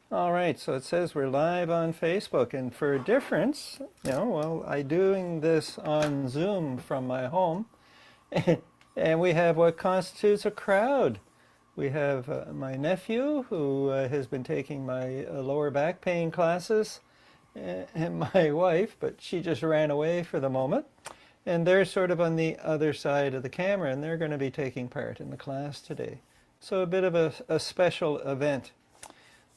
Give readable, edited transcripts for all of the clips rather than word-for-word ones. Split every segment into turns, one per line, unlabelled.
All right, so it says we're live on Facebook, and for a difference, well, I'm doing this on Zoom from my home, and we have what constitutes a crowd. We have my nephew who has been taking my lower back pain classes, and my wife, but she just ran away for the moment. And they're sort of on the other side of the camera, and they're going to be taking part in the class today. So a bit of a special event.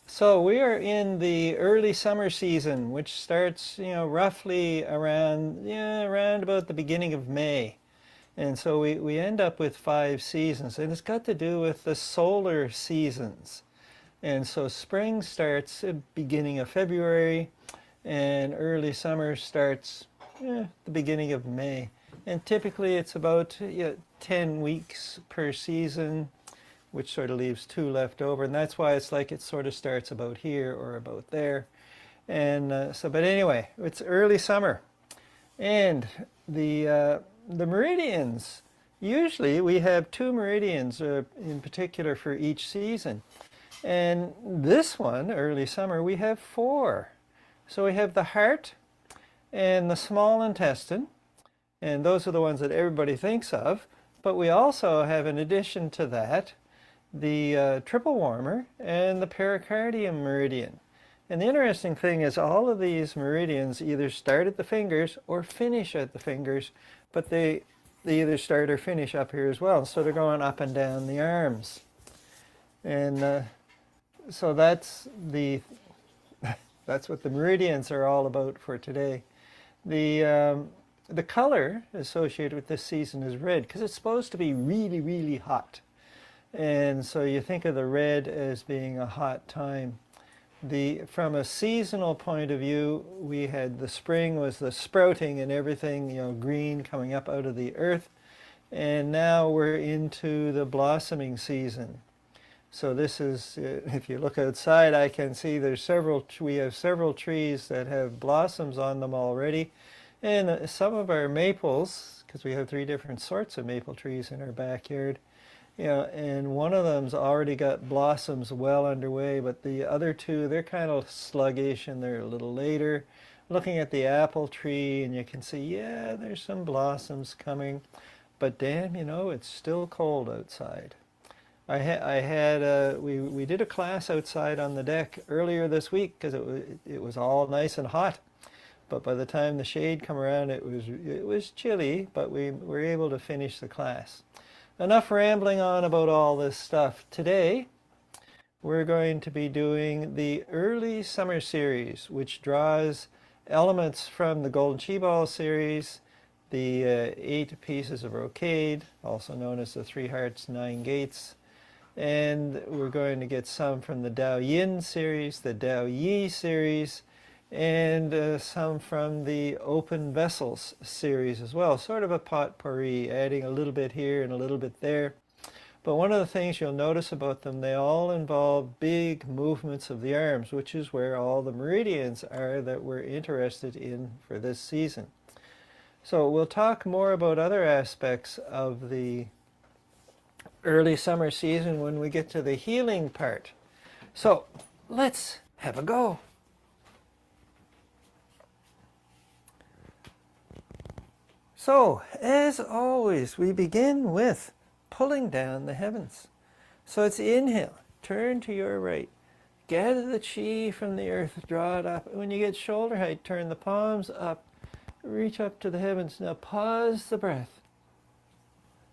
So we are in the early summer season, which starts, roughly around about the beginning of May. And so we end up with 5 seasons, and it's got to do with the solar seasons. And so spring starts at the beginning of February, and early summer starts the beginning of May. And typically it's about 10 weeks per season, which sort of leaves 2 left over. And that's why it's like it sort of starts about here or about there. And but anyway, it's early summer. And the meridians, usually we have 2 meridians in particular for each season. And this one, early summer, we have 4. So we have the heart and the small intestine, and those are the ones that everybody thinks of. But we also have, in addition to that, the triple warmer and the pericardium meridian. And the interesting thing is all of these meridians either start at the fingers or finish at the fingers, but they either start or finish up here as well. So they're going up and down the arms. And so that's what the meridians are all about for today. The color associated with this season is red because it's supposed to be really, really hot. And so you think of the red as being a hot time. From a seasonal point of view, we had the spring was the sprouting and everything, green coming up out of the earth. And now we're into the blossoming season. So this is, if you look outside, I can see we have several trees that have blossoms on them already. And some of our maples, because we have 3 different sorts of maple trees in our backyard, and one of them's already got blossoms well underway, but the other 2, they're kind of sluggish and they're a little later. Looking at the apple tree, and you can see, there's some blossoms coming, but damn, it's still cold outside. We did a class outside on the deck earlier this week because it was all nice and hot, but by the time the shade come around, it was chilly, but we were able to finish the class. Enough rambling on about all this stuff. Today, we're going to be doing the early summer series, which draws elements from the Golden Chi Ball series, the 8 Pieces of Brocade, also known as the 3 Hearts, 9 Gates, and we're going to get some from the Dao Yin series, the Dao Yi series, and some from the Open Vessels series as well. Sort of a potpourri, adding a little bit here and a little bit there. But one of the things you'll notice about them, they all involve big movements of the arms, which is where all the meridians are that we're interested in for this season. So we'll talk more about other aspects of the early summer season when we get to the healing part. So let's have a go. So, as always, we begin with pulling down the heavens. So it's inhale, turn to your right, gather the chi from the earth, draw it up. When you get shoulder height, turn the palms up, reach up to the heavens. Now pause the breath.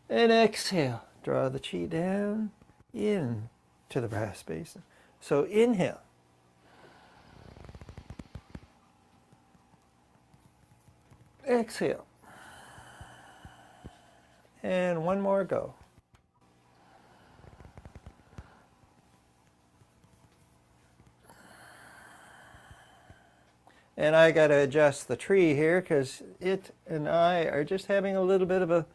And exhale, draw the chi down, in to the brass basin. So inhale. Exhale. And one more go. And I got to adjust the tree here because it and I are just having a little bit of a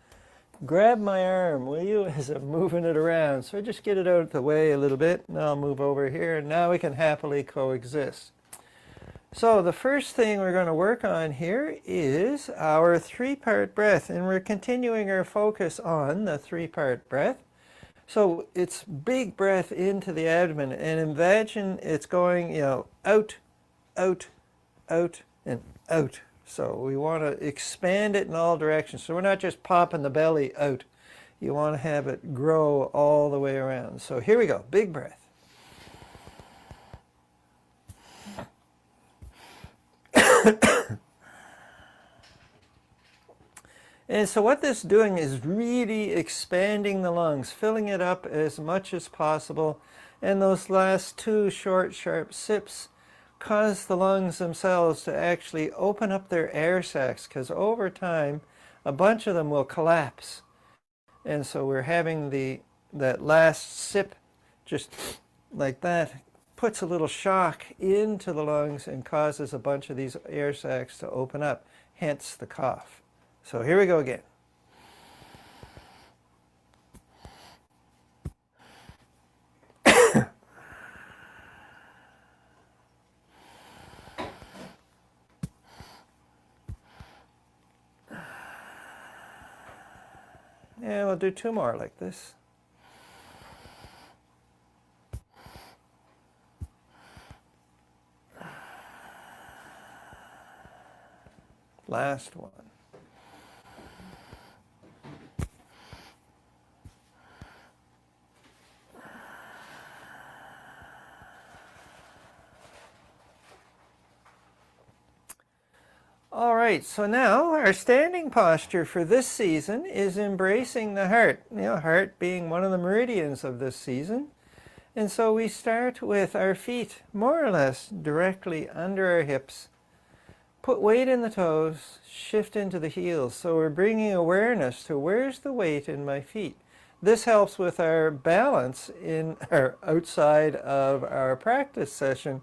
grab my arm, will you, as I'm moving it around. So just get it out of the way a little bit, and I'll move over here, and now we can happily coexist. So the first thing we're going to work on here is our 3-part breath, and we're continuing our focus on the 3-part breath. So it's big breath into the abdomen, and imagine it's going, out, out, out, and out. So we want to expand it in all directions. So we're not just popping the belly out. You want to have it grow all the way around. So here we go, big breath. And so what this is doing is really expanding the lungs, filling it up as much as possible. And those last two short, sharp sips cause the lungs themselves to actually open up their air sacs, because over time, a bunch of them will collapse. And so we're having that last sip just like that, puts a little shock into the lungs and causes a bunch of these air sacs to open up, hence the cough. So here we go again. Yeah, we'll do two more like this. Last one. All right, so now our standing posture for this season is embracing the heart. Heart being one of the meridians of this season. And so we start with our feet more or less directly under our hips. Put weight in the toes, shift into the heels. So we're bringing awareness to where's the weight in my feet. This helps with our balance in our outside of our practice session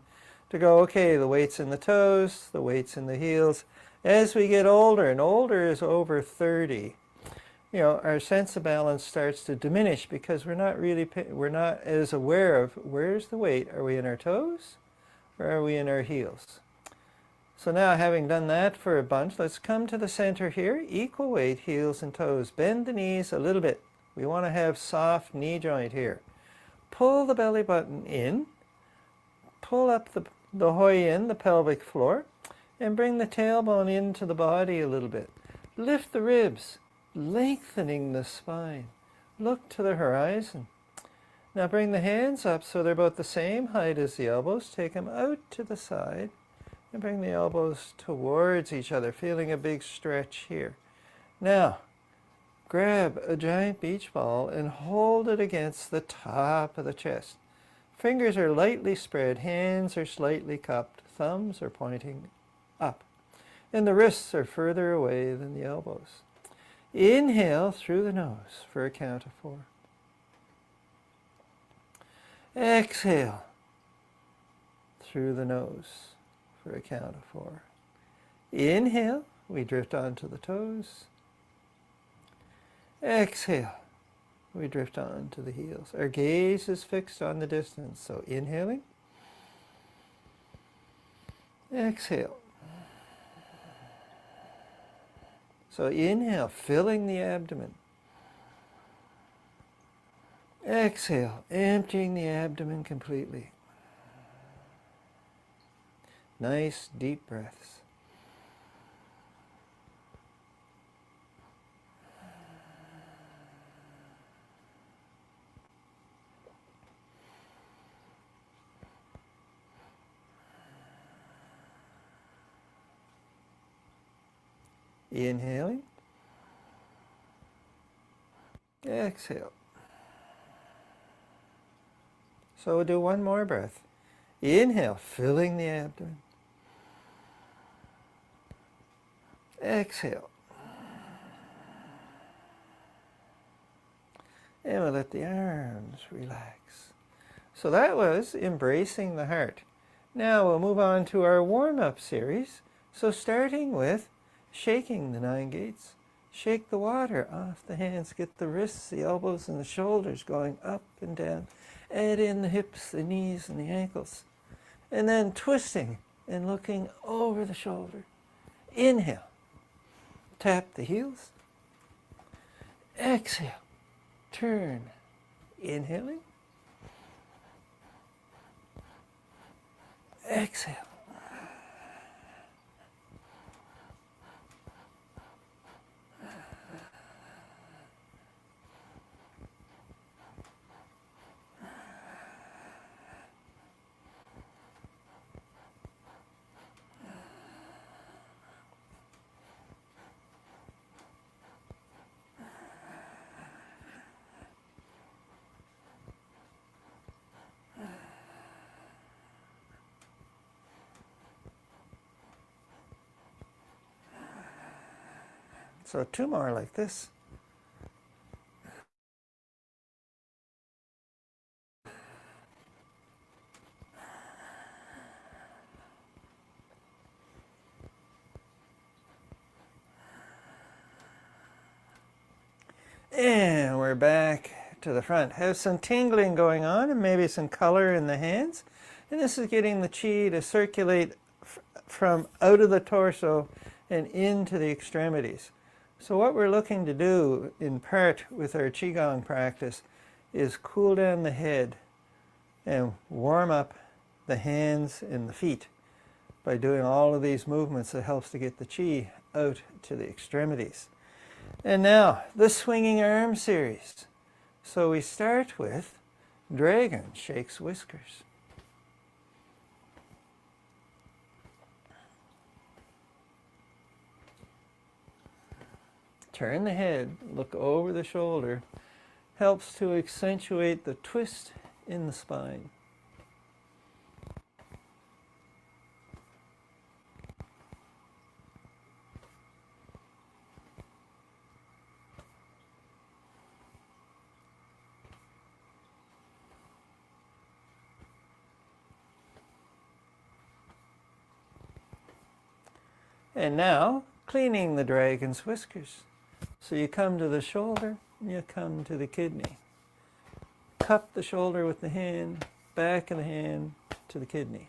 to go, okay, the weight's in the toes, the weight's in the heels. As we get older, and older is over 30, our sense of balance starts to diminish because we're not as aware of where's the weight. Are we in our toes or are we in our heels? So now, having done that for a bunch, let's come to the center here. Equal weight, heels and toes. Bend the knees a little bit. We want to have soft knee joint here. Pull the belly button in. Pull up the hoi in, the pelvic floor, and bring the tailbone into the body a little bit. Lift the ribs, lengthening the spine. Look to the horizon. Now bring the hands up so they're about the same height as the elbows. Take them out to the side and bring the elbows towards each other, feeling a big stretch here. Now, grab a giant beach ball and hold it against the top of the chest. Fingers are lightly spread, hands are slightly cupped, thumbs are pointing up, and the wrists are further away than the elbows. Inhale through the nose for a count of 4. Exhale through the nose for a count of 4. Inhale, we drift onto the toes. Exhale, we drift onto the heels. Our gaze is fixed on the distance, so inhaling. Exhale. So inhale, filling the abdomen. Exhale, emptying the abdomen completely. Nice deep breaths. Inhaling. Exhale. So we'll do one more breath. Inhale, filling the abdomen. Exhale. And we'll let the arms relax. So that was embracing the heart. Now we'll move on to our warm-up series. So starting with shaking the 9 gates. Shake the water off the hands. Get the wrists, the elbows, and the shoulders going up and down. Add in the hips, the knees, and the ankles. And then twisting and looking over the shoulder. Inhale. Tap the heels. Exhale. Turn Inhaling. Exhale. So 2 more like this. And we're back to the front. Have some tingling going on and maybe some color in the hands. And this is getting the chi to circulate from out of the torso and into the extremities. So what we're looking to do in part with our qigong practice is cool down the head and warm up the hands and the feet by doing all of these movements that helps to get the chi out to the extremities. And now the swinging arm series. So we start with dragon shakes whiskers. Turn the head, look over the shoulder, helps to accentuate the twist in the spine. And now, cleaning the dragon's whiskers. So you come to the shoulder, and you come to the kidney. Cup the shoulder with the hand, back of the hand to the kidney.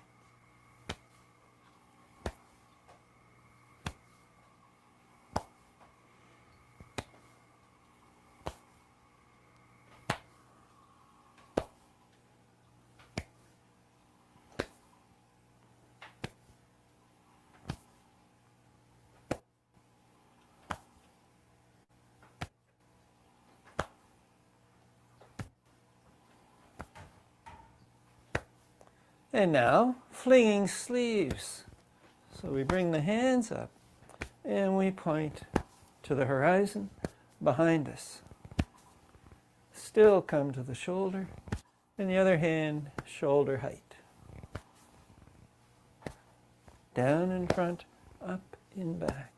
And now, flinging sleeves. So we bring the hands up and we point to the horizon behind us. Still come to the shoulder, and the other hand, shoulder height. Down in front, up in back.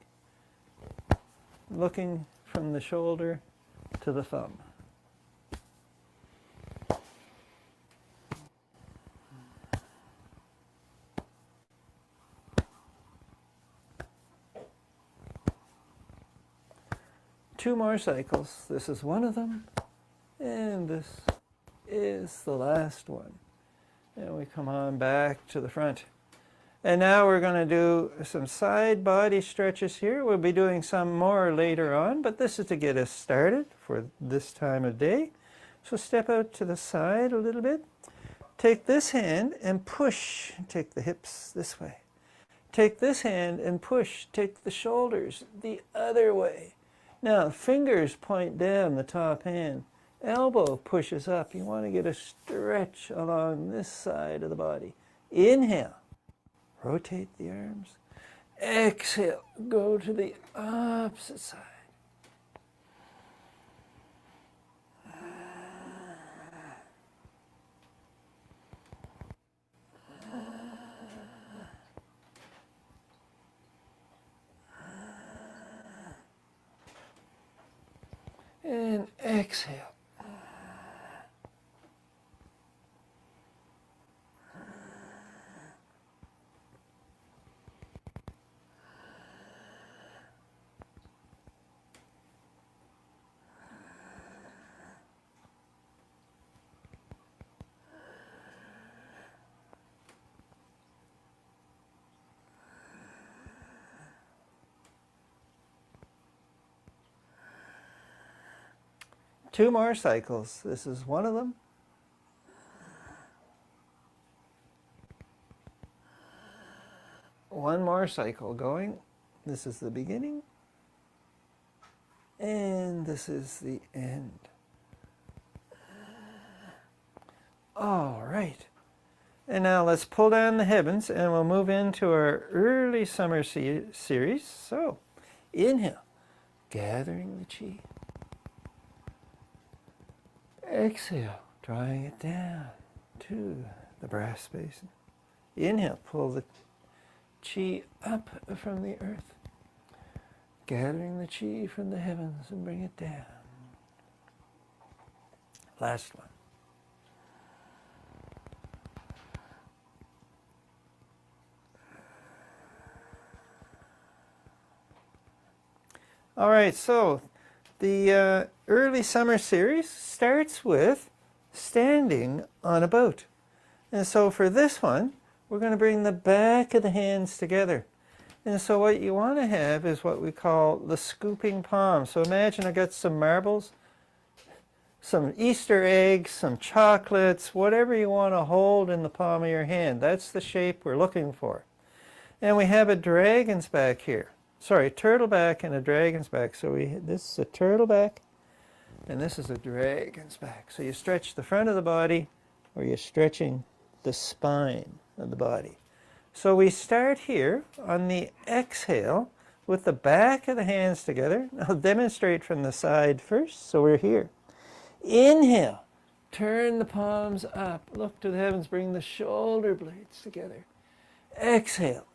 Looking from the shoulder to the thumb. Two more cycles. This is one of them, and this is the last one. And we come on back to the front. And now we're going to do some side body stretches here. We'll be doing some more later on, but this is to get us started for this time of day. So step out to the side a little bit. Take this hand and push. Take the hips this way. Take this hand and push. Take the shoulders the other way. Now, fingers point down the top hand. Elbow pushes up. You want to get a stretch along this side of the body. Inhale. Rotate the arms. Exhale. Go to the opposite side. And exhale. 2 more cycles. This is one of them. One more cycle going. This is the beginning. And this is the end. All right. And now let's pull down the heavens and we'll move into our early summer series. So, inhale, gathering the chi. Exhale, drawing it down to the brass basin. Inhale, pull the chi up from the earth. Gathering the chi from the heavens and bring it down. Last one. All right, so the early summer series starts with standing on a boat. And so for this one, we're going to bring the back of the hands together. And so what you want to have is what we call the scooping palm. So imagine I got some marbles, some Easter eggs, some chocolates, whatever you want to hold in the palm of your hand. That's the shape we're looking for. And we have a dragon's back here. Sorry, turtle back and a dragon's back. So this is a turtle back and this is a dragon's back. So you stretch the front of the body or you're stretching the spine of the body. So we start here on the exhale with the back of the hands together. I'll demonstrate from the side first. So we're here. Inhale, turn the palms up, look to the heavens, bring the shoulder blades together. Exhale,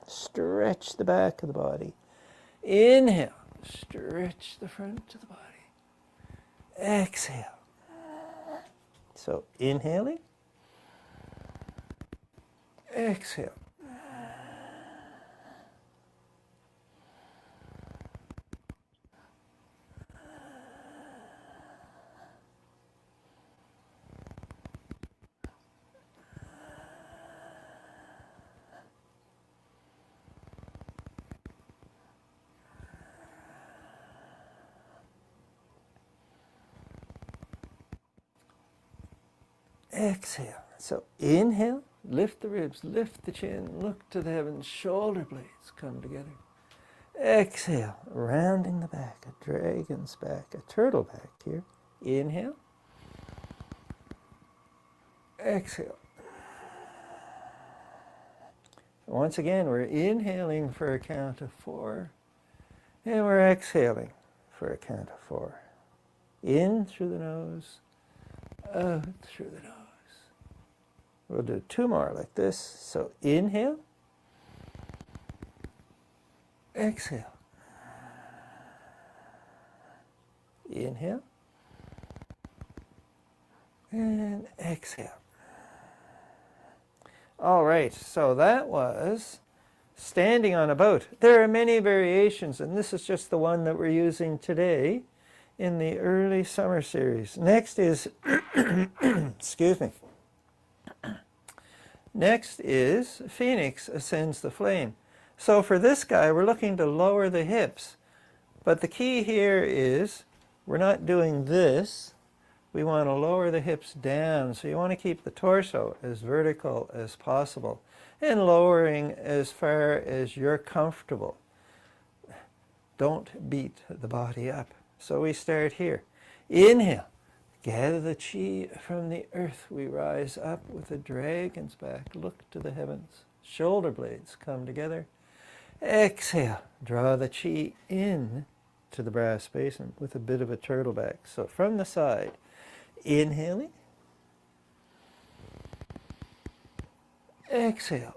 stretch the back of the body. Inhale, stretch the front of the body. Exhale. So inhaling. Exhale. Exhale. So inhale, lift the ribs, lift the chin, look to the heavens, shoulder blades come together. Exhale, rounding the back, a dragon's back, a turtle back here. Inhale. Exhale. Once again, we're inhaling for a count of 4, and we're exhaling for a count of 4. In through the nose, out through the nose. We'll do 2 more like this. So inhale, exhale, inhale, and exhale. All right, so that was standing on a boat. There are many variations, and this is just the one that we're using today in the early summer series. Next is, excuse me. Next is Phoenix ascends the flame. So for this guy, we're looking to lower the hips. But the key here is we're not doing this. We want to lower the hips down. So you want to keep the torso as vertical as possible and lowering as far as you're comfortable. Don't beat the body up. So we start here. Inhale. Gather the chi from the earth. We rise up with a dragon's back. Look to the heavens. Shoulder blades come together. Exhale. Draw the chi in to the brass basin with a bit of a turtle back. So from the side, inhaling. Exhale.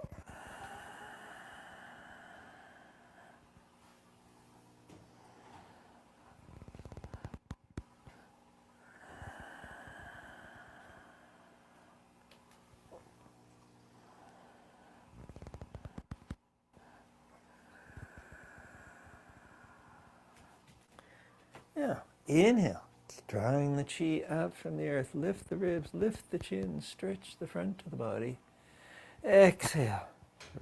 Now, inhale, drawing the chi out from the earth. Lift the ribs, lift the chin, stretch the front of the body. Exhale,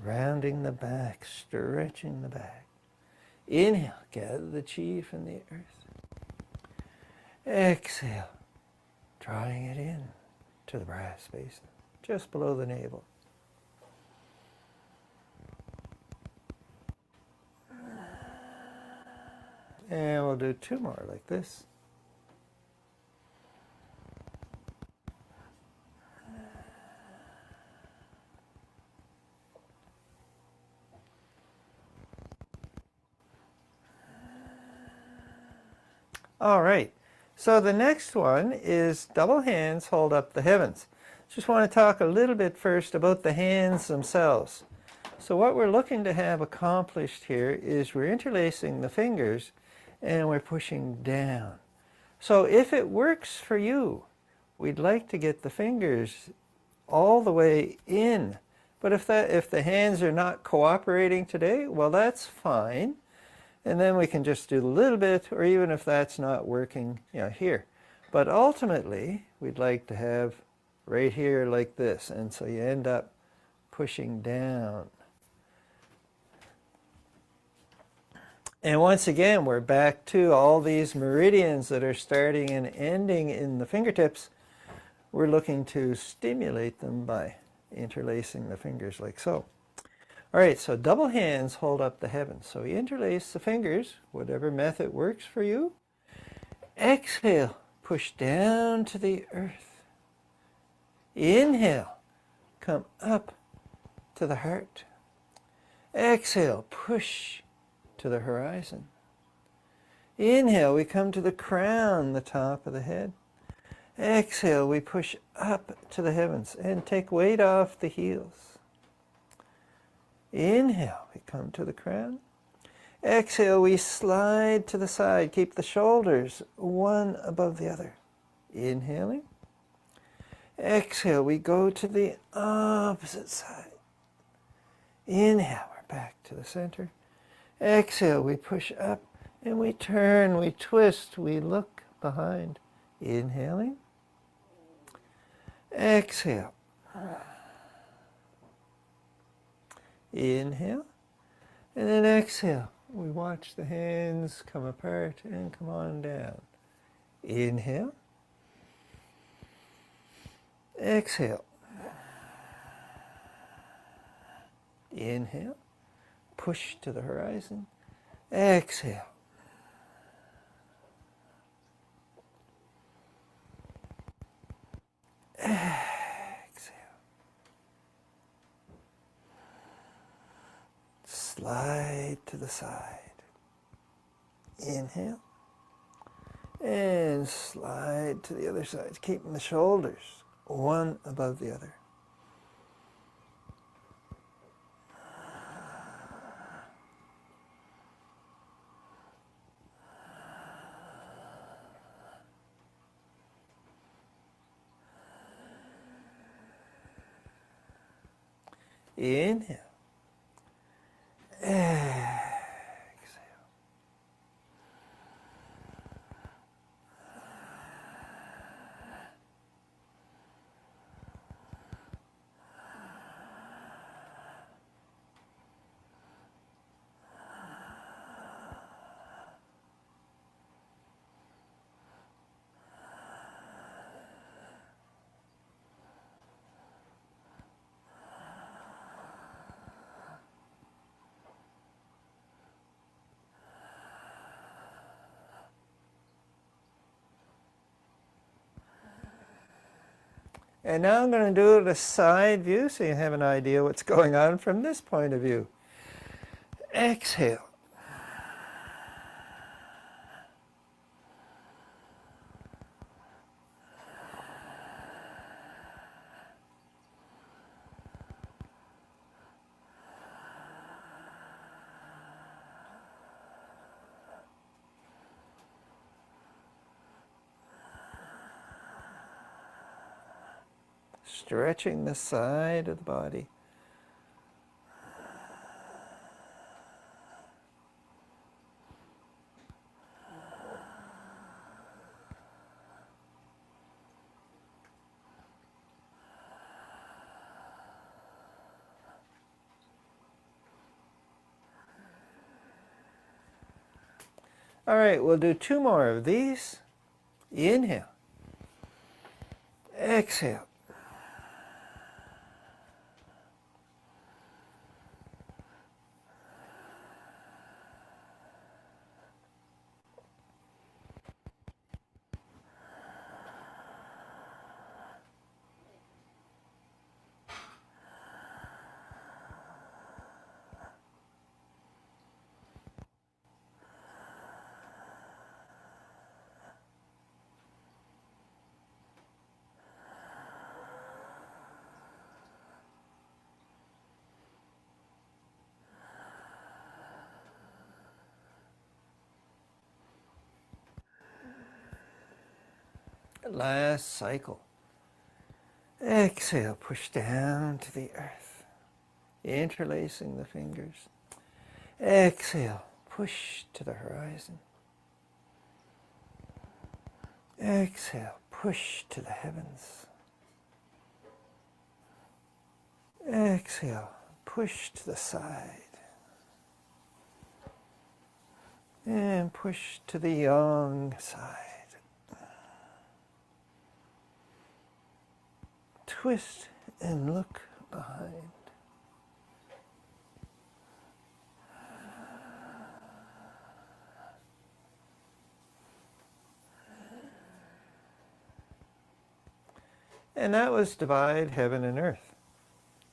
rounding the back, stretching the back. Inhale, gather the chi from the earth. Exhale, drawing it in to the brass basin, just below the navel. And we'll do 2 more like this. All right, so the next one is double hands hold up the heavens. Just want to talk a little bit first about the hands themselves. So what we're looking to have accomplished here is we're interlacing the fingers and we're pushing down. So if it works for you, we'd like to get the fingers all the way in. But if the hands are not cooperating today, well, that's fine. And then we can just do a little bit, or even if that's not working, here. But ultimately, we'd like to have right here like this. And so you end up pushing down. And once again, we're back to all these meridians that are starting and ending in the fingertips. We're looking to stimulate them by interlacing the fingers like so. All right, so double hands hold up the heavens. So you interlace the fingers, whatever method works for you. Exhale, push down to the earth. Inhale, come up to the heart. Exhale, push to the horizon. Inhale, we come to the crown, the top of the head. Exhale, we push up to the heavens and take weight off the heels. Inhale, we come to the crown. Exhale, we slide to the side. Keep the shoulders one above the other. Inhaling. Exhale, we go to the opposite side. Inhale, we're back to the center. Exhale, we push up and we turn, we twist, we look behind. Inhaling. Exhale. Inhale, and then exhale. We watch the hands come apart and come on down. Inhale. Exhale. Inhale. Push to the horizon. Exhale. Slide to the side. Inhale. And slide to the other side, keeping the shoulders one above the other. Inhale. Exhale. And now I'm going to do a side view so you have an idea what's going on from this point of view. Exhale. Stretching the side of the body. All right, we'll do 2 more of these. Inhale. Exhale. Last cycle. Exhale, push down to the earth, interlacing the fingers. Exhale, push to the horizon. Exhale, push to the heavens. Exhale, push to the side. And push to the yang side. Twist and look behind. And that was divide heaven and earth.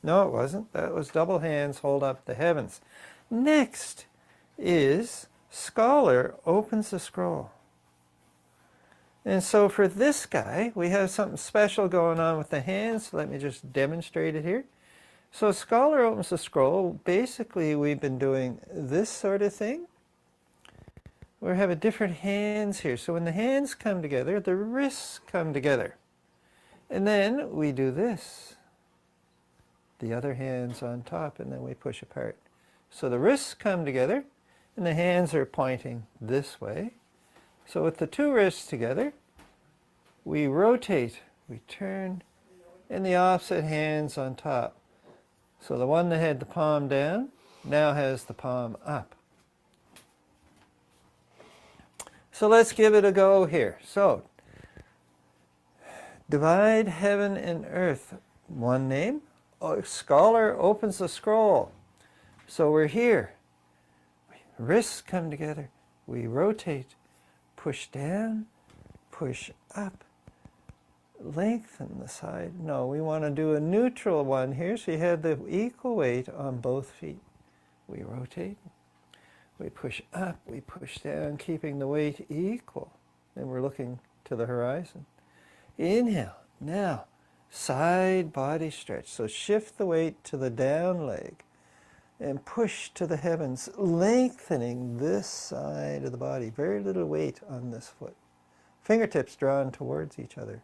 No, it wasn't. That was double hands hold up the heavens. Next is scholar opens the scroll. And so for this guy, we have something special going on with the hands. Let me just demonstrate it here. So scholar opens the scroll. Basically, we've been doing this sort of thing. We have a different hands here. So when the hands come together, the wrists come together. And then we do this. The other hand's on top, and then we push apart. So the wrists come together, and the hands are pointing this way. So with the two wrists together, we rotate, we turn, and the opposite hand's on top. So the one that had the palm down now has the palm up. So let's give it a go here. So, divide heaven and earth. One name. Scholar opens the scroll. So we're here. Wrists come together. We rotate. Push down. Push up. Lengthen the side. No, we want to do a neutral one here. So you have the equal weight on both feet. We rotate. We push up. We push down, keeping the weight equal. And we're looking to the horizon. Inhale. Now, side body stretch. So shift the weight to the down leg and push to the heavens, lengthening this side of the body. Very little weight on this foot. Fingertips drawn towards each other.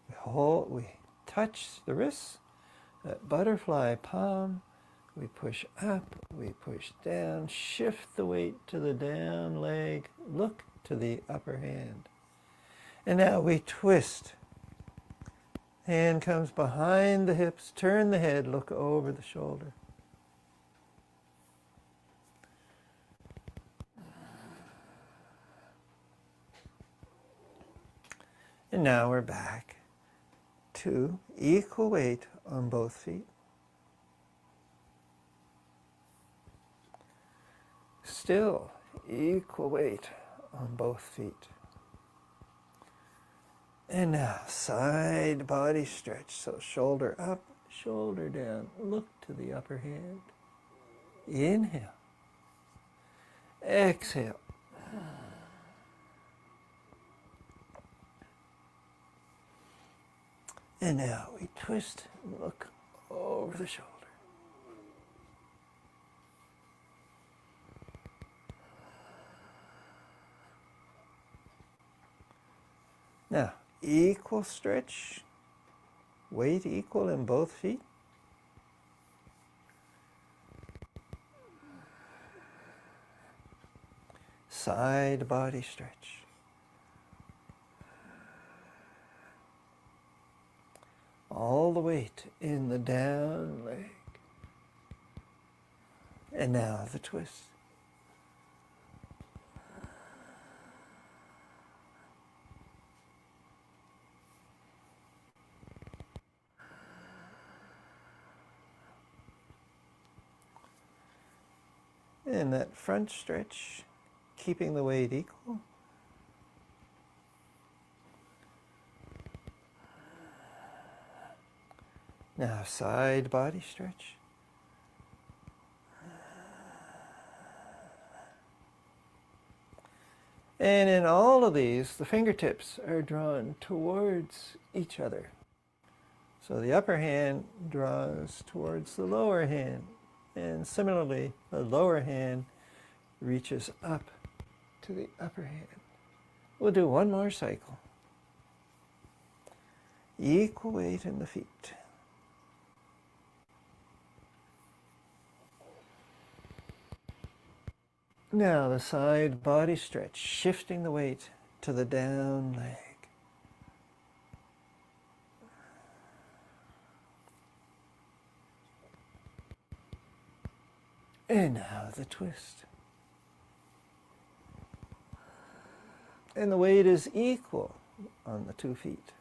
We hold, we touch the wrists, that butterfly palm. We push up, we push down, shift the weight to the down leg, look to the upper hand. And now we twist. Hand comes behind the hips, turn the head, look over the shoulder. And now we're back to equal weight on both feet. Still equal weight on both feet. And now side body stretch. So shoulder up, shoulder down. Look to the upper hand. Inhale. Exhale. And now we twist and look over the shoulder. Now, equal stretch, weight equal in both feet. Side body stretch. All the weight in the down leg. And now the twist. in that front stretch, keeping the weight equal. Now side body stretch. And in all of these, the fingertips are drawn towards each other. So the upper hand draws towards the lower hand. And similarly, the lower hand reaches up to the upper hand. We'll do one more cycle. Equal weight in the feet. Now the side body stretch, shifting the weight to the down leg. And now the twist. And the weight is equal on the 2 feet.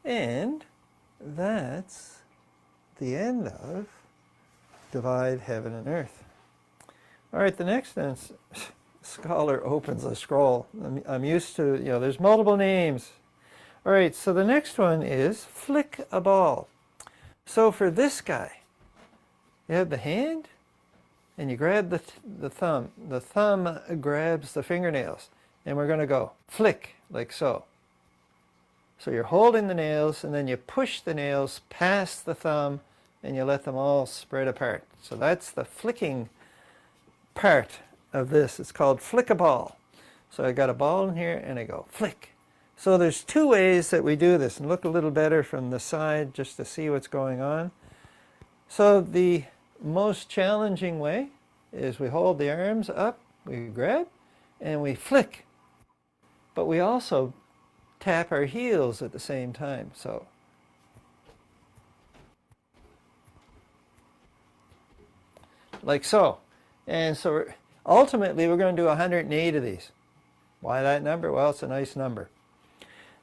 And that's the end of Divide Heaven and Earth. All right, the next then, scholar opens a scroll. I'm used to, there's multiple names. All right, so the next one is Flick a Ball. So for this guy, you have the hand and you grab the thumb. The thumb grabs the fingernails and we're going to go flick like so. So you're holding the nails and then you push the nails past the thumb and you let them all spread apart. So that's the flicking part of this. It's called Flick a Ball. So I got a ball in here and I go flick. So there's 2 ways that we do this, and look a little better from the side just to see what's going on. So the most challenging way is we hold the arms up, we grab, and we flick. But we also tap our heels at the same time. So like so. And so ultimately we're going to do 108 of these. Why that number? Well, it's a nice number.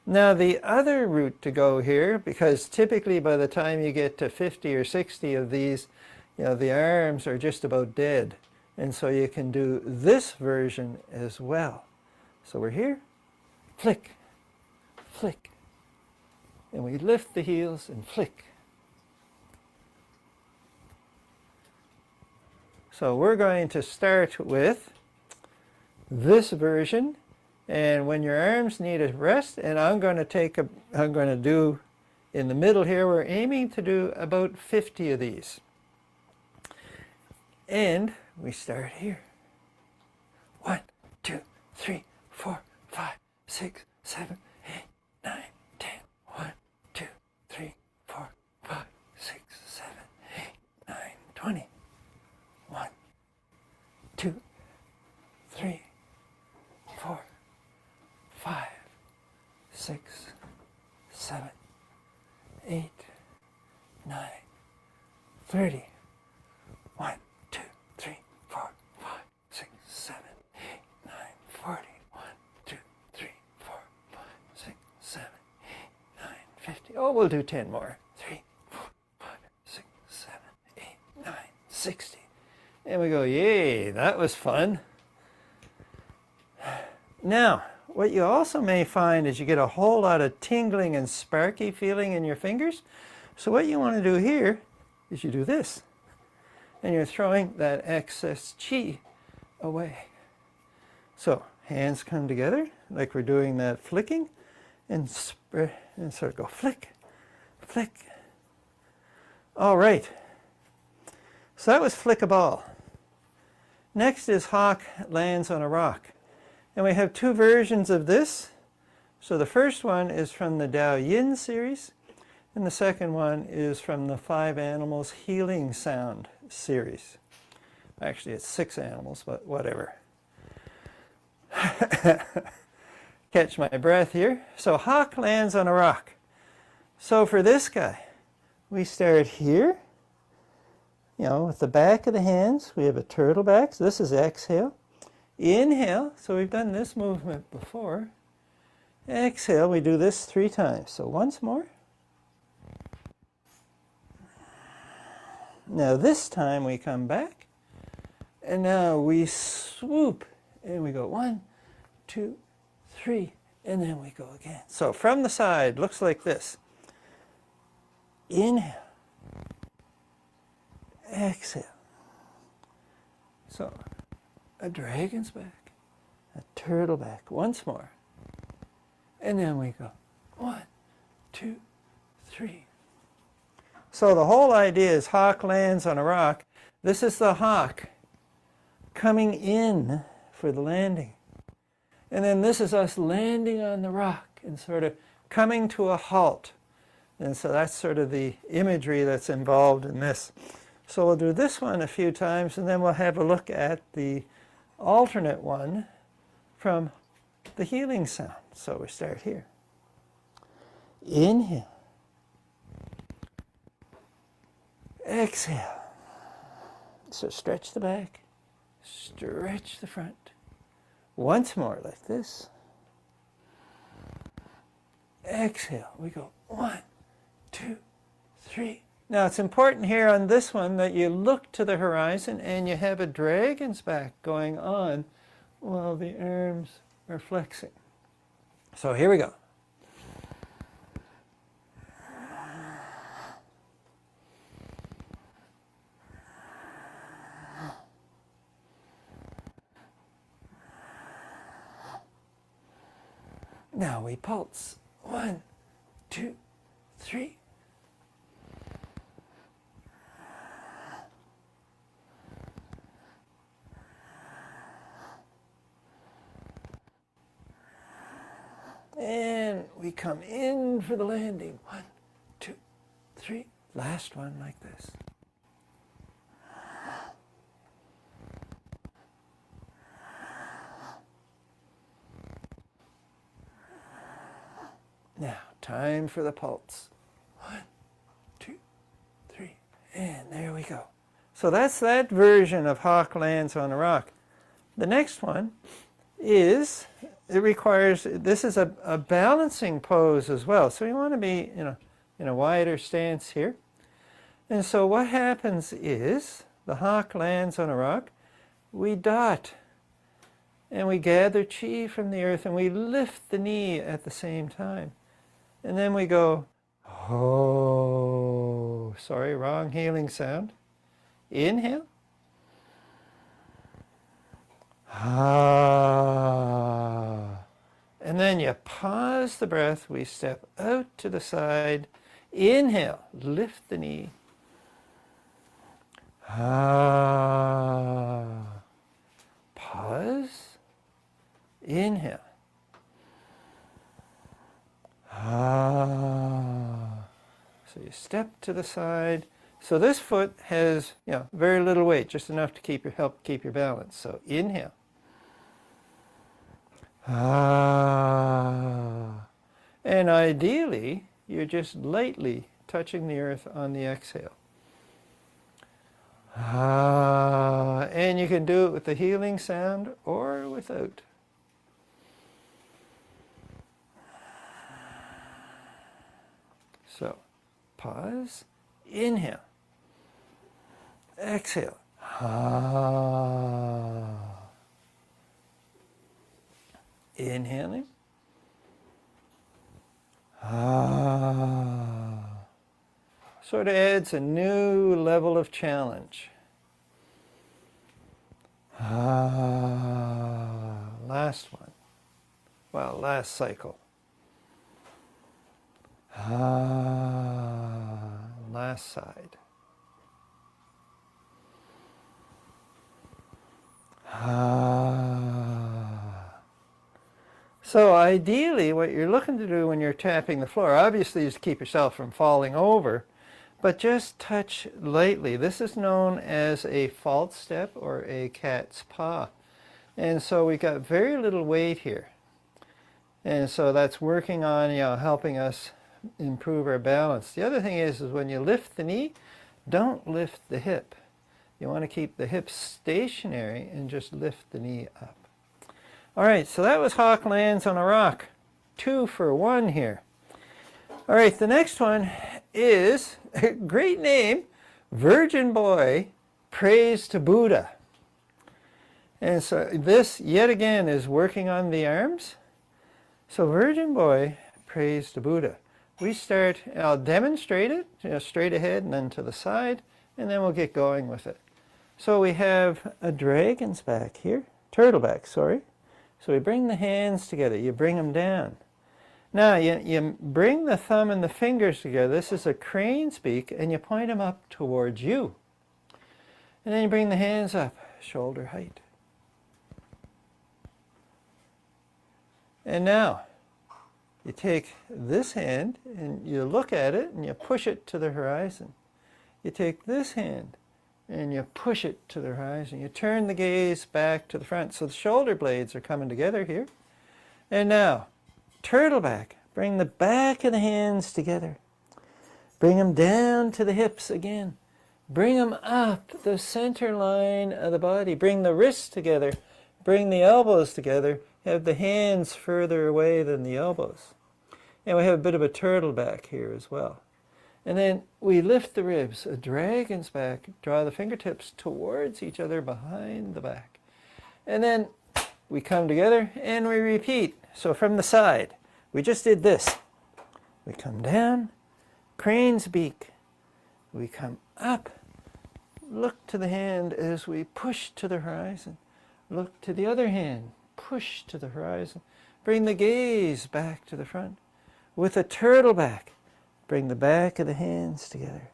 Now the other route to go here, because typically by the time you get to 50 or 60 of these, the arms are just about dead. And so you can do this version as well. So we're here, flick, flick. And we lift the heels and flick. So we're going to start with this version. And when your arms need a rest, and I'm going to do in the middle here, we're aiming to do about 50 of these. And we start here. 1, 2, 3, 4, 5, 6, 7, 8, 9, 10. 1, 2, 3, 4, 5, 6, 7, 8, 9, 20. 1, 2, 3, 4, 5, 6, 7, 8, 9, 30. 1, 2, 3, 4, 5, 6, 7, 8, 9, 40. 1, 2, 3, 4, 5, 6, 7, 8, 9, 50. Oh, we'll do 10 more. 3, 4, 5, 6, 7, 8, 9, 60. And we go, yay, that was fun. Now, what you also may find is you get a whole lot of tingling and sparky feeling in your fingers. So what you want to do here is you do this. And you're throwing that excess chi away. So hands come together like we're doing that flicking and spread and sort of go flick, flick. All right. So that was Flick a Ball. Next is Hawk Lands on a Rock. And we have 2 versions of this. So the first one is from the Dao Yin series, and the second one is from the 5 Animals Healing Sound series. Actually, it's 6 animals, but whatever. Catch my breath here. So Hawk Lands on a Rock. So for this guy, we start here, with the back of the hands. We have a turtle back. So this is exhale. Inhale, so we've done this movement before. Exhale, we do this 3 times. So once more. Now this time we come back, and now we swoop, and we go 1, 2, 3, and then we go again. So from the side, looks like this. Inhale. Exhale. So a dragon's back, a turtle back, once more. And then we go 1, 2, 3. So the whole idea is hawk lands on a rock. This is the hawk coming in for the landing. And then this is us landing on the rock and sort of coming to a halt. And so that's sort of the imagery that's involved in this. So we'll do this one a few times, and then we'll have a look at the alternate one from the healing sound. So we start here. Inhale. Exhale. So stretch the back, stretch the front. Once more like this. Exhale. We go 1, 2, 3. Now it's important here on this one that you look to the horizon and you have a dragon's back going on while the arms are flexing. So here we go. Now we pulse. 1, 2, 3. And we come in for the landing. 1, 2, 3. Last one like this. Now, time for the pulse. 1, 2, 3. And there we go. So that's that version of hawk lands on a rock. The next one is, it requires, this is a balancing pose as well. So you want to be in a wider stance here. And so what happens is, the hawk lands on a rock, we dot, and we gather chi from the earth, and we lift the knee at the same time. And then we go, oh, sorry, wrong healing sound. Inhale. Ah. And then you pause the breath. We step out to the side. Inhale, lift the knee. Ah. Pause. Inhale. Ah. So you step to the side. So this foot has, very little weight, just enough to help keep your balance. So inhale. Ah. And ideally, you're just lightly touching the earth on the exhale. Ah. And you can do it with the healing sound or without. So, pause, inhale, exhale. Ah. Inhaling. Ah. Sort of adds a new level of challenge. Ah. Last one. Well, last cycle. Ah, last side. Ah. So ideally, what you're looking to do when you're tapping the floor, obviously, is to keep yourself from falling over, but just touch lightly. This is known as a false step or a cat's paw. And so we got very little weight here. And so that's working on, helping us improve our balance. The other thing is when you lift the knee, don't lift the hip. You want to keep the hips stationary and just lift the knee up. All right, so that was hawk lands on a rock. 2 for 1 here. All right, the next one is, a great name, Virgin boy prays to Buddha. And so this, yet again, is working on the arms. So virgin boy prays to Buddha. We start, I'll demonstrate it, straight ahead and then to the side, and then we'll get going with it. So we have a dragon's back here, turtle back, sorry. So we bring the hands together, you bring them down. Now you bring the thumb and the fingers together, this is a crane's beak, and you point them up towards you. And then you bring the hands up, shoulder height. And now, you take this hand and you look at it and you push it to the horizon. You take this hand and you push it to the horizon. You turn the gaze back to the front. So the shoulder blades are coming together here. And now, turtle back. Bring the back of the hands together. Bring them down to the hips again. Bring them up the center line of the body. Bring the wrists together. Bring the elbows together. Have the hands further away than the elbows. And we have a bit of a turtle back here as well. And then we lift the ribs, a dragon's back, draw the fingertips towards each other behind the back. And then we come together and we repeat. So from the side, we just did this. We come down, crane's beak. We come up, look to the hand as we push to the horizon. Look to the other hand, push to the horizon. Bring the gaze back to the front. With a turtle back, bring the back of the hands together.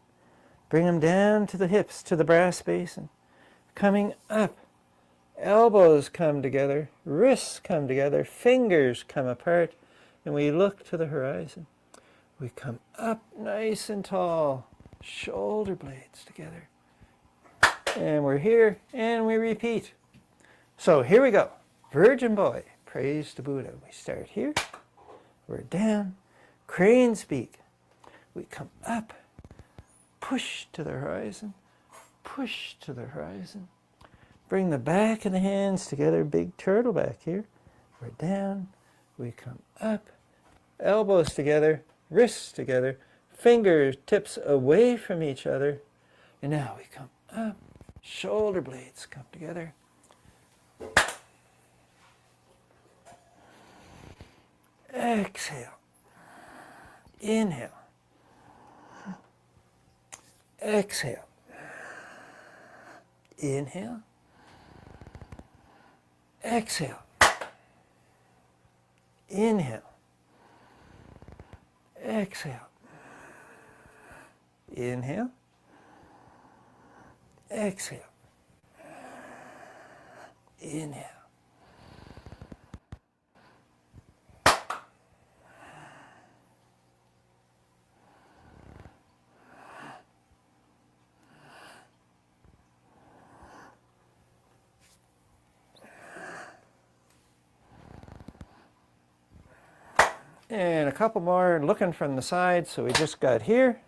Bring them down to the hips, to the brass basin. Coming up, elbows come together, wrists come together, fingers come apart, and we look to the horizon. We come up nice and tall, shoulder blades together. And we're here, and we repeat. So here we go. Virgin boy prays to Buddha. We start here. We're down. Crane's beak. We come up. Push to the horizon. Push to the horizon. Bring the back of the hands together. Big turtle back here. We're down. We come up. Elbows together. Wrists together. Fingertips away from each other. And now we come up. Shoulder blades come together. Exhale. Inhale. Exhale. Inhale. Exhale. Inhale. Exhale. Inhale. Exhale. Inhale. And a couple more looking from the side, so we just got here.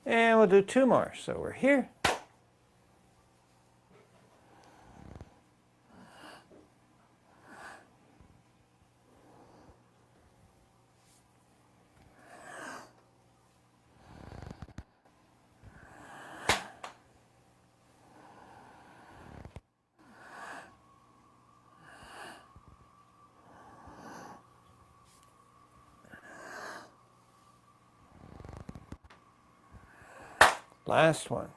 And we'll do two more. So we're here. Last one.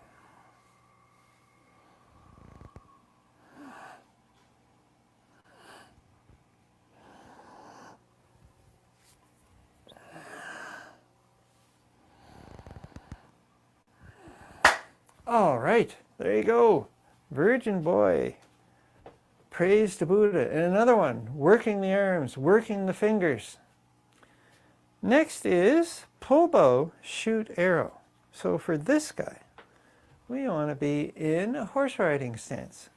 All right, there you go. Virgin boy. Praise to Buddha. And another one, working the arms, working the fingers. Next is pull bow, shoot arrow. So for this guy, we want to be in a horse riding stance.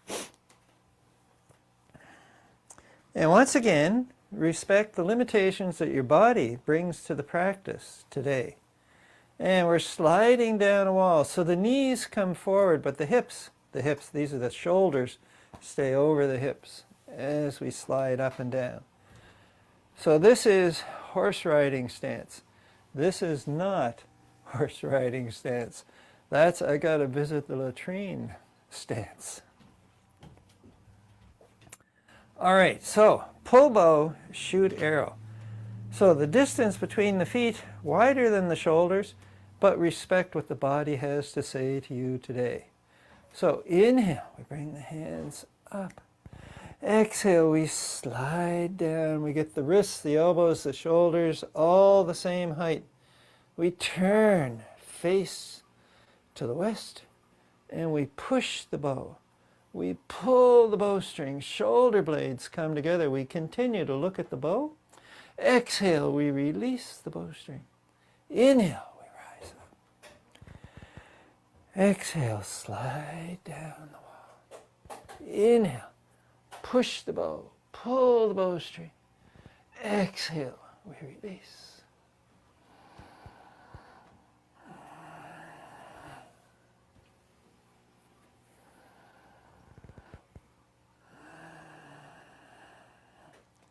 And once again, respect the limitations that your body brings to the practice today. And we're sliding down a wall. So the knees come forward, but the hips, these are the shoulders, stay over the hips as we slide up and down. So this is horse riding stance. This is not horse riding stance. That's I gotta visit the latrine stance. All right, so pull bow, shoot arrow. So the distance between the feet wider than the shoulders, but respect what the body has to say to you today. So inhale, we bring the hands up. Exhale, we slide down. We get the wrists, the elbows, the shoulders, all the same height. We turn face to the west, and we push the bow. We pull the bowstring. Shoulder blades come together. We continue to look at the bow. Exhale, we release the bowstring. Inhale, we rise up. Exhale, slide down the wall. Inhale. Push the bow, pull the bowstring. Exhale, we release.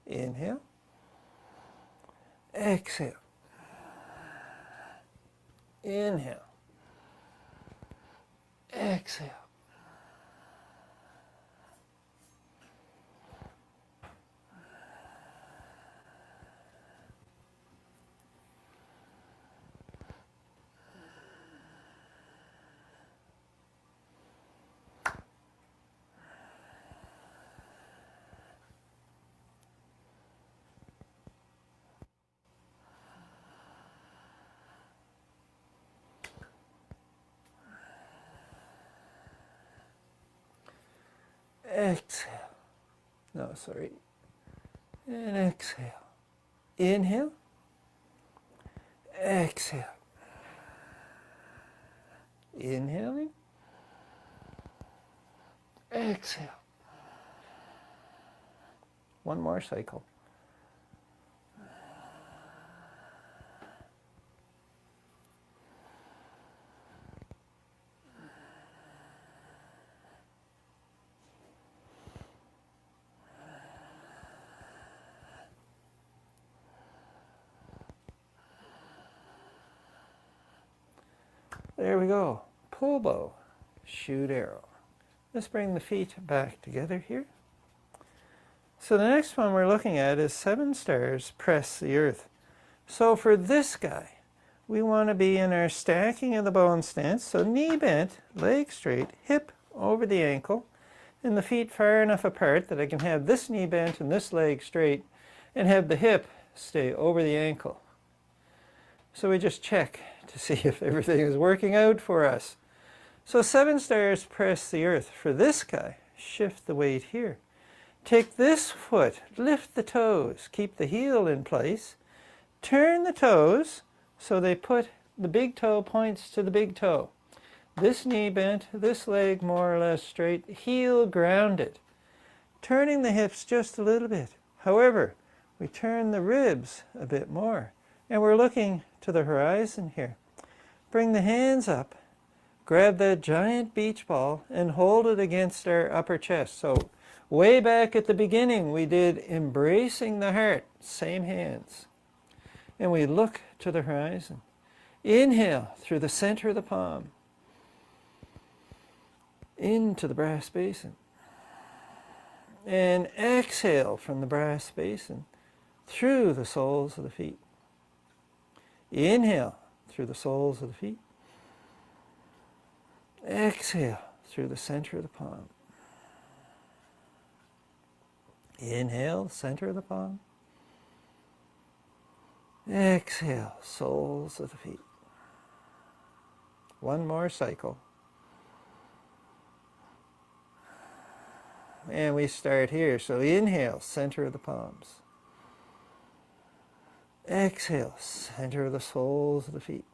Inhale. Exhale. Inhale. Exhale. Exhale. No, sorry. And exhale. Inhale. Exhale. Inhaling. Exhale. One more cycle. There we go. Pull bow, shoot arrow. Let's bring the feet back together here. So the next one we're looking at is 7 stars, press the earth. So for this guy, we want to be in our stacking of the bone stance. So knee bent, leg straight, hip over the ankle, and the feet far enough apart that I can have this knee bent and this leg straight, and have the hip stay over the ankle. So we just check to see if everything is working out for us. So 7 stars, press the earth. For this guy, shift the weight here. Take this foot, lift the toes, keep the heel in place, turn the toes so they put the big toe points to the big toe. This knee bent, this leg more or less straight, heel grounded. Turning the hips just a little bit. However, we turn the ribs a bit more. And we're looking to the horizon here. Bring the hands up, grab that giant beach ball and hold it against our upper chest. So way back at the beginning we did embracing the heart, same hands. And we look to the horizon. Inhale through the center of the palm, into the brass basin. And exhale from the brass basin through the soles of the feet. Inhale through the soles of the feet. Exhale through the center of the palm. Inhale, center of the palm. Exhale, soles of the feet. One more cycle. And we start here. So inhale, center of the palms. Exhale, center of the soles of the feet.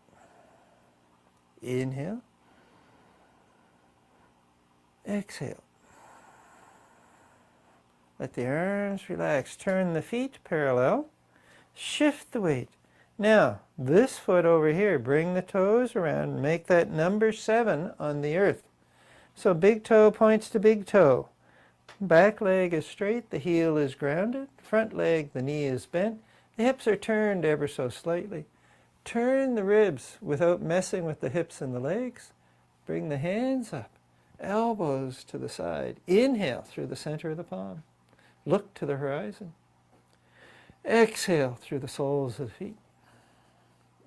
Inhale. Exhale. Let the arms relax. Turn the feet parallel. Shift the weight. Now, this foot over here, bring the toes around. Make that number 7 on the earth. So big toe points to big toe. Back leg is straight. The heel is grounded. Front leg, the knee is bent. The hips are turned ever so slightly. Turn the ribs without messing with the hips and the legs. Bring the hands up. Elbows to the side. Inhale through the center of the palm. Look to the horizon. Exhale through the soles of the feet.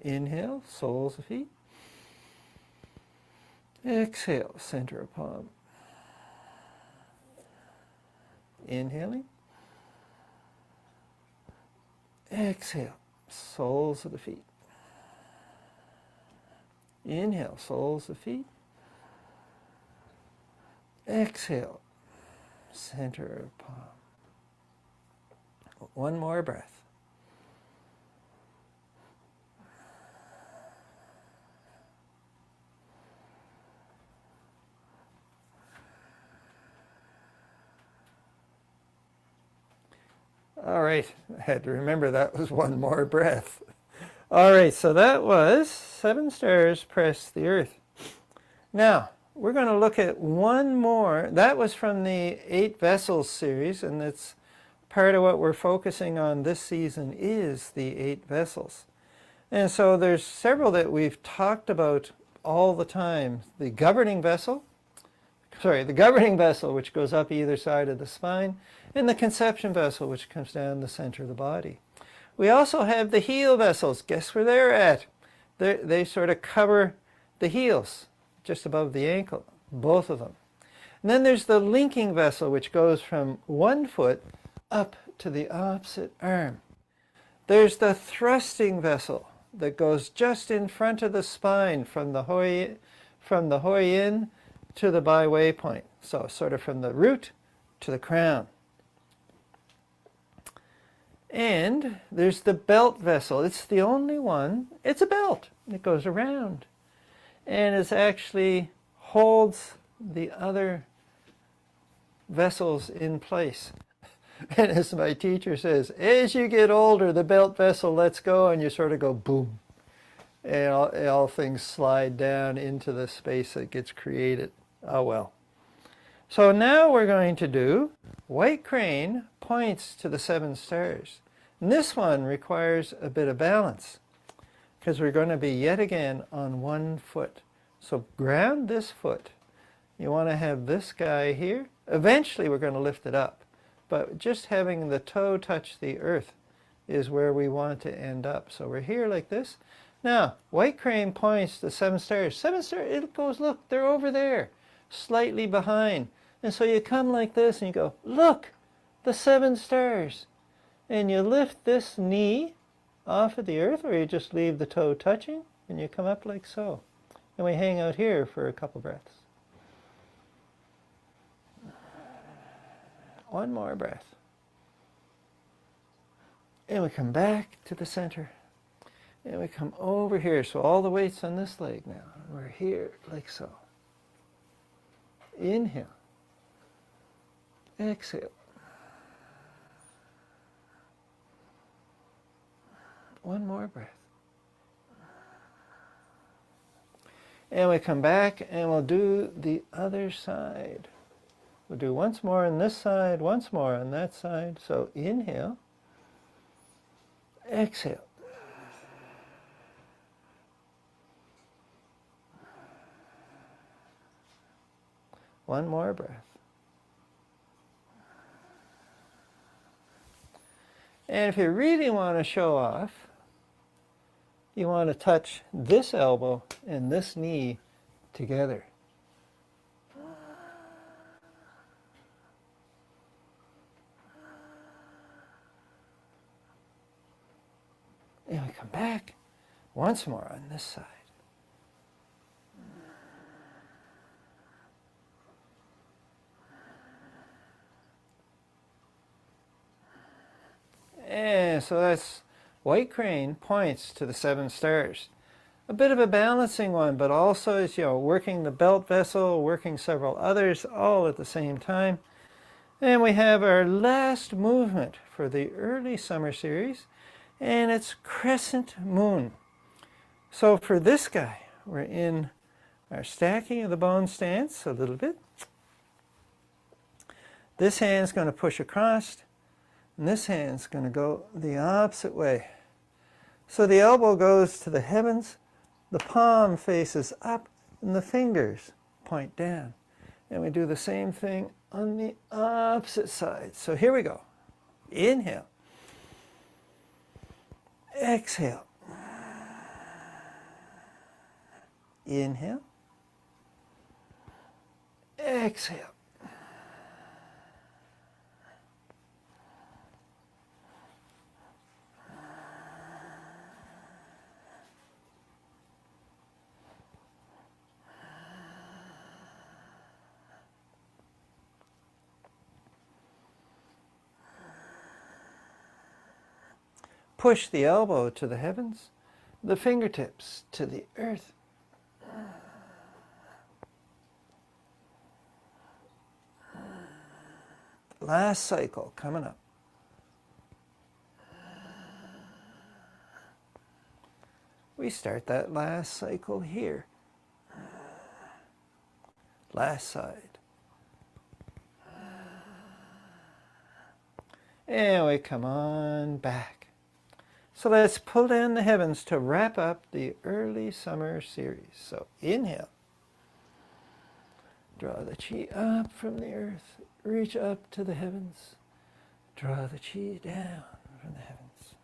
Inhale, soles of feet. Exhale, center of palm. Inhaling. Exhale, soles of the feet. Inhale, soles of feet. Exhale, center of palm. One more breath. All right, I had to remember that was one more breath. All right, so that was 7 stars press the earth. Now, we're going to look at one more. That was from the 8 Vessels series, and it's part of what we're focusing on this season is the 8 Vessels. And so there's several that we've talked about all the time. The governing vessel, which goes up either side of the spine, and the conception vessel, which comes down the center of the body. We also have the heel vessels. Guess where they're at? They sort of cover the heels, just above the ankle, both of them. And then there's the linking vessel, which goes from one foot up to the opposite arm. There's the thrusting vessel that goes just in front of the spine from the Hoi Yin to the Bai Wei point. So sort of from the root to the crown. And there's the belt vessel. It's the only one. It's a belt. It goes around. And it actually holds the other vessels in place. And as my teacher says, as you get older, the belt vessel lets go and you sort of go boom. And all things slide down into the space that gets created. Oh well. So now we're going to do white crane points to the 7 stars. And this one requires a bit of balance because we're going to be yet again on one foot. So ground this foot. You want to have this guy here. Eventually we're going to lift it up. But just having the toe touch the earth is where we want to end up. So we're here like this. Now, white crane points to 7 stars. 7 stars, it goes, look, they're over there, slightly behind. And so you come like this and you go, look, the 7 stars. And you lift this knee off of the earth, or you just leave the toe touching, and you come up like so. And we hang out here for a couple breaths. One more breath. And we come back to the center. And we come over here. So all the weight's on this leg now. We're here like so. Inhale. Exhale. One more breath. And we come back and we'll do the other side. We'll do once more on this side, once more on that side. So inhale. Exhale. One more breath. And if you really want to show off, you want to touch this elbow and this knee together. And we come back once more on this side. And so that's white crane points to the 7 stars. A bit of a balancing one, but also is, working the belt vessel, working several others all at the same time. And we have our last movement for the early summer series, and it's Crescent Moon. So for this guy, we're in our stacking of the bone stance a little bit. This hand's going to push across, and this hand's going to go the opposite way. So the elbow goes to the heavens, the palm faces up, and the fingers point down. And we do the same thing on the opposite side. So here we go. Inhale. Exhale. Inhale. Exhale. Push the elbow to the heavens, the fingertips to the earth. Last cycle coming up. We start that last cycle here. Last side. And we come on back. So let's pull down the heavens to wrap up the early summer series. So inhale. Draw the chi up from the earth. Reach up to the heavens. Draw the chi down from the heavens.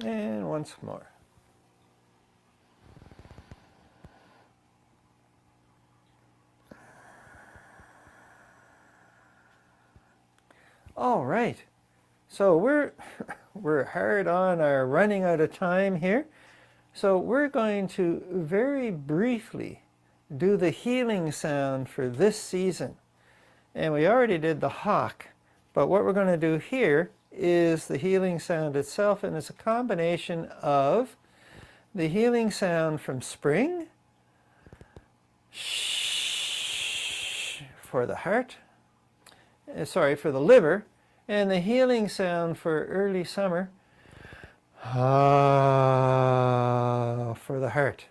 And once more. All right, so we're hard on our running out of time here. So we're going to very briefly do the healing sound for this season. And we already did the hawk, but what we're going to do here is the healing sound itself, and it's a combination of the healing sound from spring, for the heart, for the liver, and the healing sound for early summer, for the heart.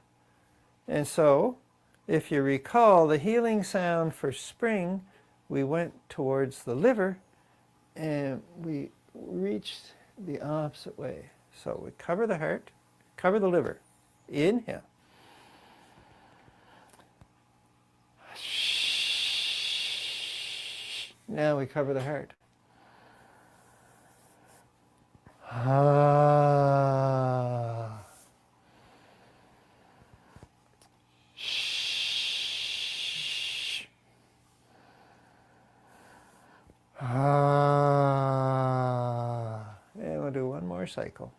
And so, if you recall, the healing sound for spring, we went towards the liver, and we reached the opposite way. So we cover the heart, cover the liver. Inhale. Now we cover the heart. And we'll do one more cycle.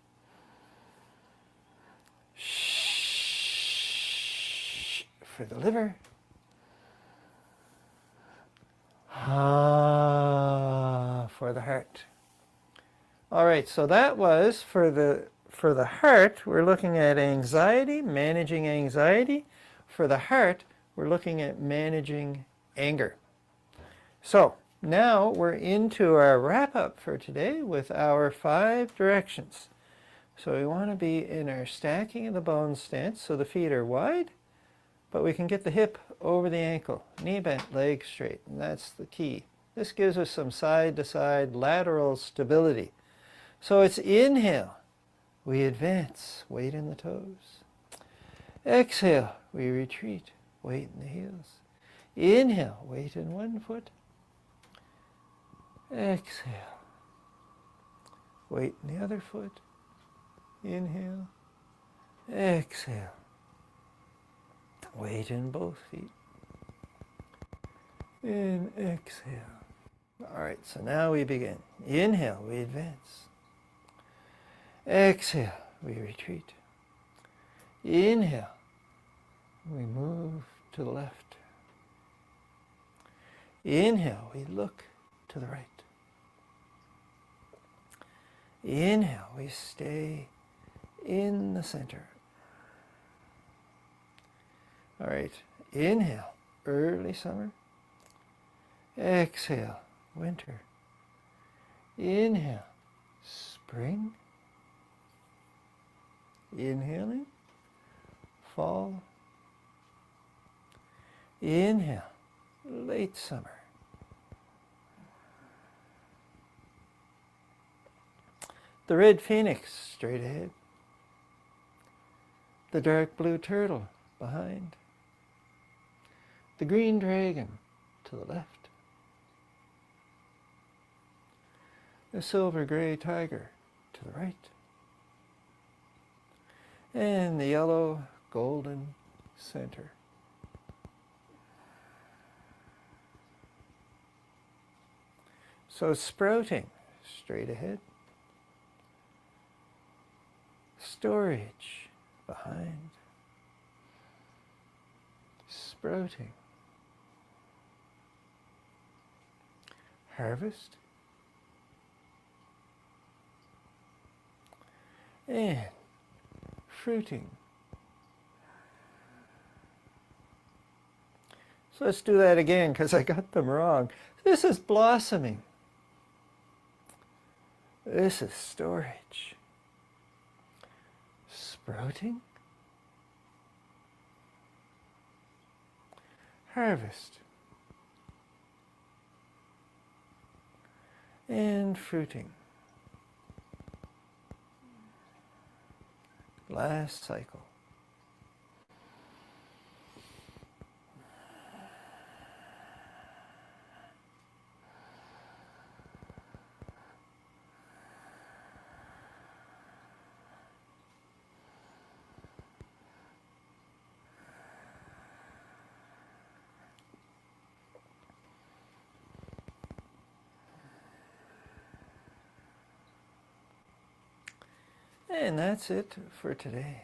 For the liver. For the heart. All right, so that was for the heart, we're looking at anxiety, managing anxiety. For the heart, we're looking at managing anger. So now we're into our wrap-up for today with our 5 directions. So we want to be in our stacking of the bones stance, so the feet are wide, but we can get the hip over the ankle, knee bent, leg straight, and that's the key. This gives us some side-to-side lateral stability. So it's inhale, we advance, weight in the toes. Exhale, we retreat, weight in the heels. Inhale, weight in one foot. Exhale, weight in the other foot. Inhale, exhale, weight in both feet. And exhale. All right, so now we begin. Inhale, we advance. Exhale, we retreat. Inhale. We move to the left. Inhale, we look to the right. Inhale, we stay in the center. All right, inhale, early summer. Exhale, winter. Inhale, spring. Inhaling, fall. Inhale, late summer. The red phoenix straight ahead. The dark blue turtle behind. The green dragon to the left. The silver gray tiger to the right. And the yellow golden center. So sprouting straight ahead. Storage behind. Sprouting. Harvest. And fruiting. So let's do that again because I got them wrong. This is blossoming. This is storage. Sprouting. Harvest. And fruiting. Last cycle. And that's it for today.